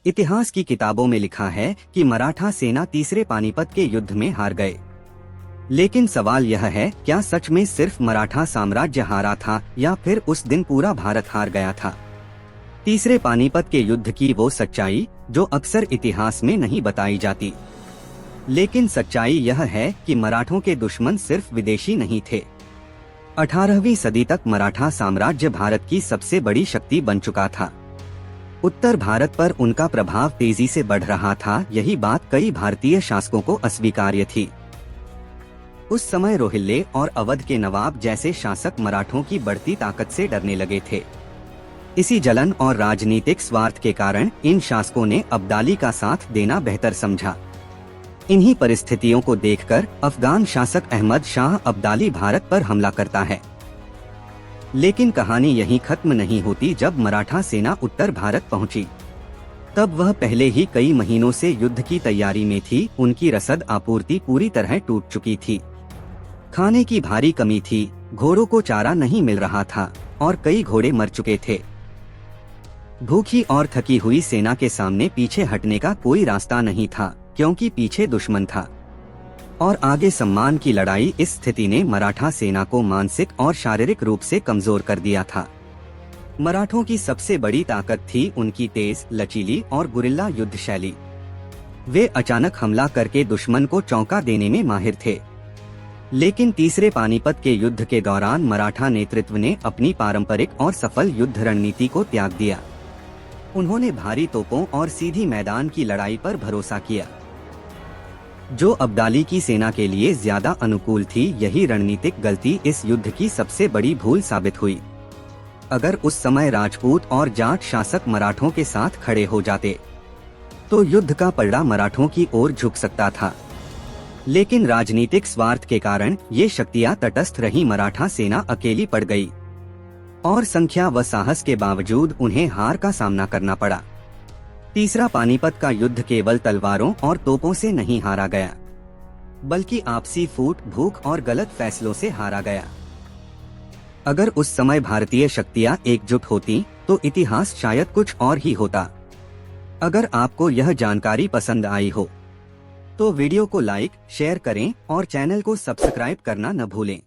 इतिहास की किताबों में लिखा है कि मराठा सेना तीसरे पानीपत के युद्ध में हार गए। लेकिन सवाल यह है, क्या सच में सिर्फ मराठा साम्राज्य हारा था या फिर उस दिन पूरा भारत हार गया था? तीसरे पानीपत के युद्ध की वो सच्चाई जो अक्सर इतिहास में नहीं बताई जाती। लेकिन सच्चाई यह है कि मराठों के दुश्मन सिर्फ विदेशी नहीं थे। 18वीं सदी तक मराठा साम्राज्य भारत की सबसे बड़ी शक्ति बन चुका था। उत्तर भारत पर उनका प्रभाव तेजी से बढ़ रहा था। यही बात कई भारतीय शासकों को अस्वीकार्य थी। उस समय रोहिल्ले और अवध के नवाब जैसे शासक मराठों की बढ़ती ताकत से डरने लगे थे। इसी जलन और राजनीतिक स्वार्थ के कारण इन शासकों ने अब्दाली का साथ देना बेहतर समझा। इन्हीं परिस्थितियों को देखकर अफगान शासक अहमद शाह अब्दाली भारत पर हमला करता है। लेकिन कहानी यहीं खत्म नहीं होती। जब मराठा सेना उत्तर भारत पहुंची, तब वह पहले ही कई महीनों से युद्ध की तैयारी में थी। उनकी रसद आपूर्ति पूरी तरह टूट चुकी थी। खाने की भारी कमी थी, घोड़ों को चारा नहीं मिल रहा था और कई घोड़े मर चुके थे। भूखी और थकी हुई सेना के सामने पीछे हटने का कोई रास्ता नहीं था, क्योंकि पीछे दुश्मन था और आगे सम्मान की लड़ाई। इस स्थिति ने मराठा सेना को मानसिक और शारीरिक रूप से कमजोर कर दिया था। मराठों की सबसे बड़ी ताकत थी उनकी तेज, लचीली और गुरिल्ला युद्ध शैली। वे अचानक हमला करके दुश्मन को चौंका देने में माहिर थे। लेकिन तीसरे पानीपत के युद्ध के दौरान मराठा नेतृत्व ने अपनी पारंपरिक और सफल युद्ध रणनीति को त्याग दिया। उन्होंने भारी तोपों और सीधी मैदान की लड़ाई पर भरोसा किया, जो अब्दाली की सेना के लिए ज्यादा अनुकूल थी। यही रणनीतिक गलती इस युद्ध की सबसे बड़ी भूल साबित हुई। अगर उस समय राजपूत और जाट शासक मराठों के साथ खड़े हो जाते, तो युद्ध का पलड़ा मराठों की ओर झुक सकता था। लेकिन राजनीतिक स्वार्थ के कारण ये शक्तियां तटस्थ रही। मराठा सेना अकेली पड़ गई और संख्या व साहस के बावजूद उन्हें हार का सामना करना पड़ा। तीसरा पानीपत का युद्ध केवल तलवारों और तोपों से नहीं हारा गया, बल्कि आपसी फूट, भूख और गलत फैसलों से हारा गया। अगर उस समय भारतीय शक्तियां एकजुट होती, तो इतिहास शायद कुछ और ही होता। अगर आपको यह जानकारी पसंद आई हो, तो वीडियो को लाइक, शेयर करें और चैनल को सब्सक्राइब करना न भूलें।